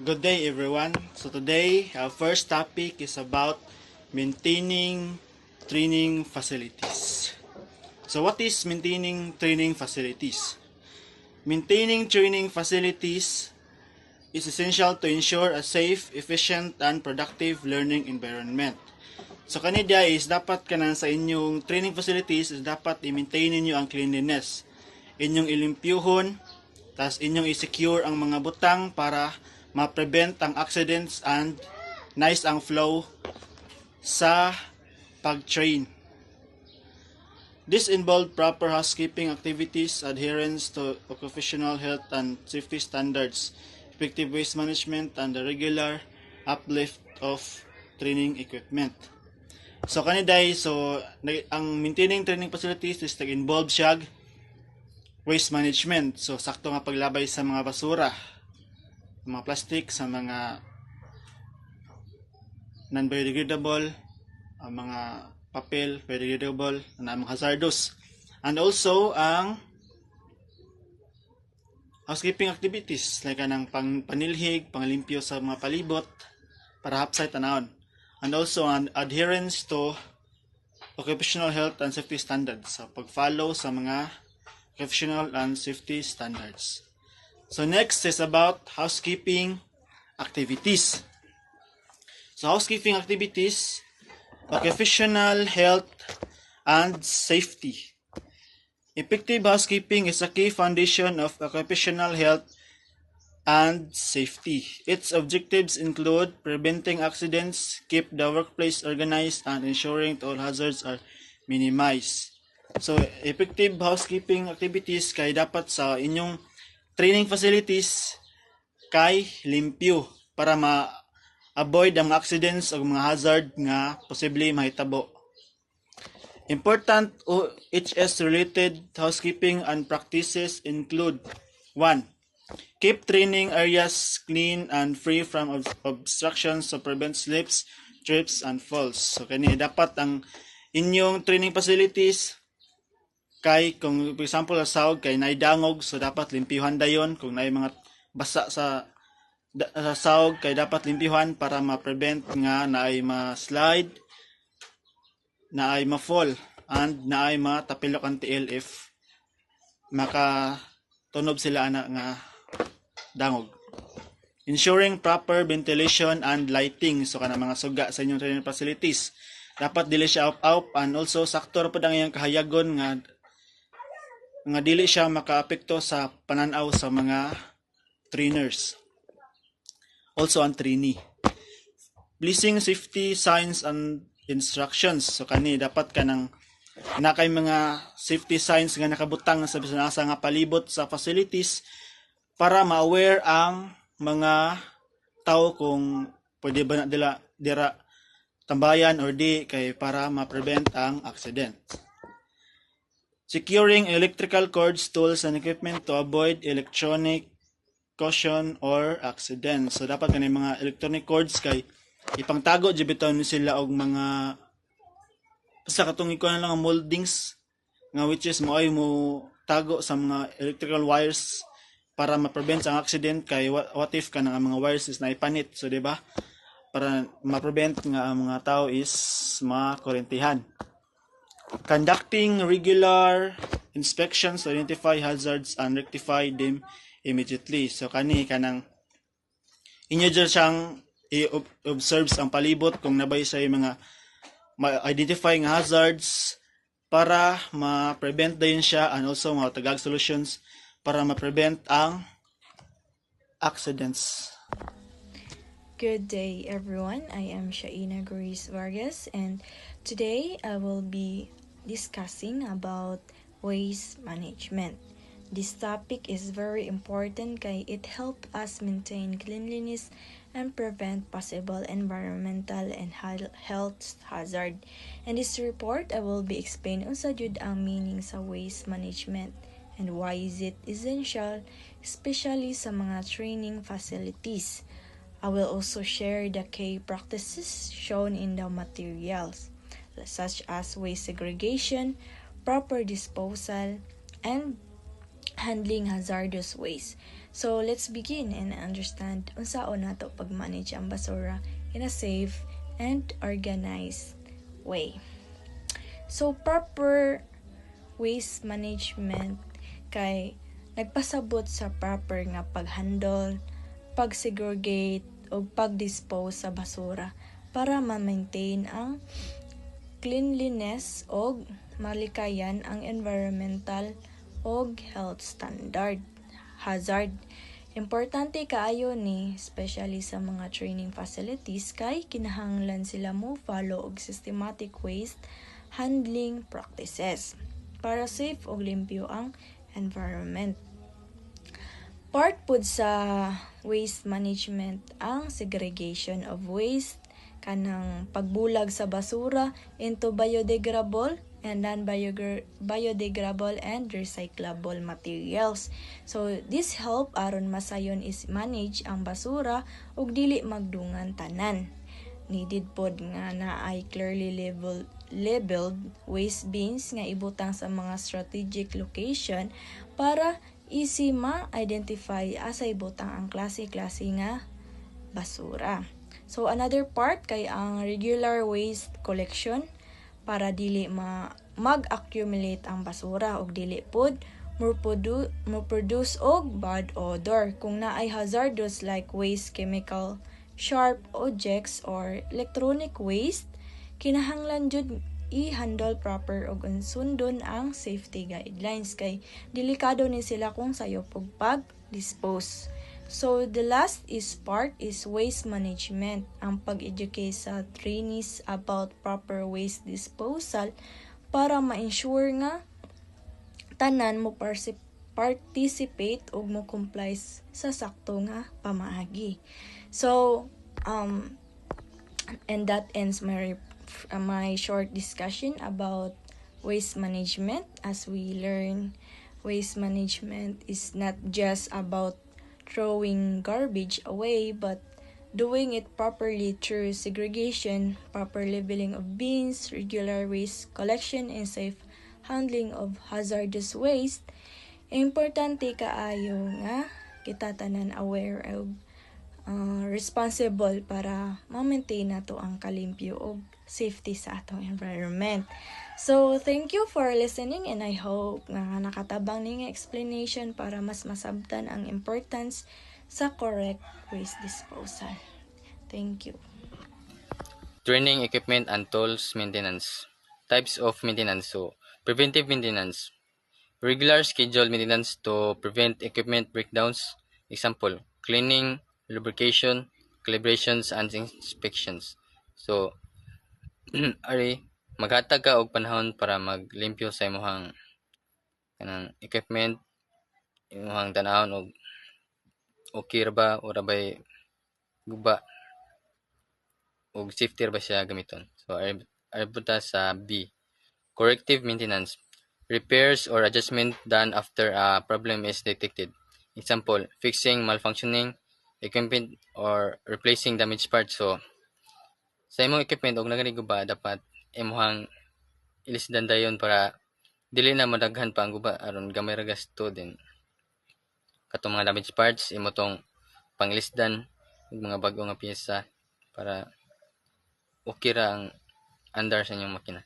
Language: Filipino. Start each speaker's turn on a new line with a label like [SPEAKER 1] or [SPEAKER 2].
[SPEAKER 1] Good day everyone. So today our first topic is about maintaining training facilities. So what is maintaining training facilities? Maintaining training facilities is essential to ensure a safe, efficient, and productive learning environment. So kanina is dapat kanan sa inyong training facilities is dapat i-maintain ninyo ang cleanliness. Inyong ilimpyuhon, tas inyong i-secure ang mga butang para ma-prevent ang accidents and nice ang flow sa pag-train. This involved proper housekeeping activities, adherence to occupational health and safety standards, effective waste management, and the regular uplift of training equipment. So kaniday, ang maintaining training facilities is nag-involve siya waste management. So sakto nga paglabay sa mga basura, mga plastic, sa mga non-biodegradable, ang mga papel, biodegradable, na mga hazardous. And also ang housekeeping activities like anang panilhig, panglimpyo sa mga palibot para hapsay tanawon. And also an adherence to occupational health and safety standards. So pag-follow sa mga occupational and safety standards. So next is about housekeeping activities. So housekeeping activities, occupational health and safety. Effective housekeeping is a key foundation of occupational health and safety. Its objectives include preventing accidents, keep the workplace organized, and ensuring that all hazards are minimized. So effective housekeeping activities kay dapat sa inyong training facilities kay limpyo para ma-avoid ang accidents o mga hazard nga posible mahitabo. Important OHS-related housekeeping and practices include 1. Keep training areas clean and free from obstructions to prevent slips, trips, and falls. So kani dapat ang inyong training facilities kay kung for example sa sahog kay naidangog, so dapat limpyuhan dayon. Kung naay mga basa sa sahog kay dapat limpyuhan para ma-prevent nga naay ma-slide, naay ma-fall, and naay matapilok ang tiil if makatunob sila ana nga dangog. Ensuring proper ventilation and lighting. So kana mga suga sa inyong training facilities dapat dili siya up and also sakto ra pud ang iyang kahayagon nga dili siya makaapekto sa pananaw sa mga trainers. Also ang trainee. Pleasing safety signs and instructions. So kani dapat kanang nakay mga safety signs nga nakabutang sa bisan asa nga palibot sa facilities para ma-aware ang mga tao kung pwede ba na dira tambayan or di kay para ma-prevent ang accident. Securing electrical cords, tools, and equipment to avoid electronic caution or accident. So dapat kanay mga electronic cords kay ipangtago di bitaw ni sila og mga sa katong iko na lang moldings nga which is mo tago sa mga electrical wires para ma-prevent ang accident kay what if kanang mga wires is naipanit, so di ba? Para ma-prevent nga ang mga tao is makurentihan. Conducting regular inspections to identify hazards and rectify them immediately. So kanang inyo dyan siyang i-observe ang palibot kung nabay sa mga ma-identify nga hazards para ma-prevent din siya and also matagag solutions para ma-prevent ang accidents.
[SPEAKER 2] Good day, everyone. I am Shaina Grace Vargas, and today I will be discussing about waste management. This topic is very important kay it helps us maintain cleanliness and prevent possible environmental and health hazard. In this report, I will be explaining unsa jud ang meaning sa waste management and why is it essential, especially sa mga training facilities. I will also share the key practices shown in the materials, such as waste segregation, proper disposal, and handling hazardous waste. So let's begin and understand unsaon nato pag-manage ang basura in a safe and organized way. So proper waste management kay nagpasabot sa proper nga pag-handle, pag-segregate o pag-dispose sa basura para ma-maintain ang cleanliness o malikayan ang environmental o health hazard. Importante kaayo ni, especially sa mga training facilities, kay kinahanglan sila mo follow og systematic waste handling practices para safe o limpyo ang environment. Part pod sa waste management ang segregation of waste, kanang pagbulag sa basura into biodegradable and non-biodegradable and recyclable materials. So this help aron masayon is manage ang basura ug dili magdungan tanan. Needed pod nga naay clearly labeled waste bins nga ibutang sa mga strategic location para easy ma-identify asay butang ang klase-klase nga basura. So another part kay ang regular waste collection para dili mag-accumulate ang basura og dili pod mo-produce og bad odor. Kung naay hazardous like waste, chemical, sharp objects or electronic waste, kinahanglan jud i-handle proper og sundon ang safety guidelines kay delikado ni sila kung sayo pug pag-dispose. So the last part is waste management, ang pag-educate sa trainees about proper waste disposal para ma-ensure nga tanan mo participate og mo comply sa sakto nga pamaagi. So and that ends my short discussion about waste management. As we learn, waste management is not just about throwing garbage away, but doing it properly through segregation, proper labeling of bins, regular waste collection, and safe handling of hazardous waste. Importante kaayo nga kita tanan aware of responsible para ma-maintain nato ang kalimpyo o safety sa atong environment. So, thank you for listening and I hope nga nakatabang ning explanation para mas masabtan ang importance sa correct waste disposal. Thank you.
[SPEAKER 3] Training, equipment, and tools maintenance. Types of maintenance. So, preventive maintenance. Regular scheduled maintenance to prevent equipment breakdowns. Example, cleaning, lubrication, calibrations, and inspections. So, ari, maghatag ka og panahon para maglimpyo sa imong kanang equipment, imong tan-awon og okay ra ba o ra bay guba og safety ra ba siya gamiton. So, ari punta sa B. Corrective maintenance. Repairs or adjustment done after a problem is detected. Example, fixing malfunctioning equipment or replacing damaged parts. So, sa imong equipment og naganiguba dapat imong ilisdan dayon para dili na madaghan pa ang guba aron gamay ra gasto din. Katong mga damaged parts imo tong pangilisdan og mga bag-o nga piyesa para okay ra ang andar sa inyong makina.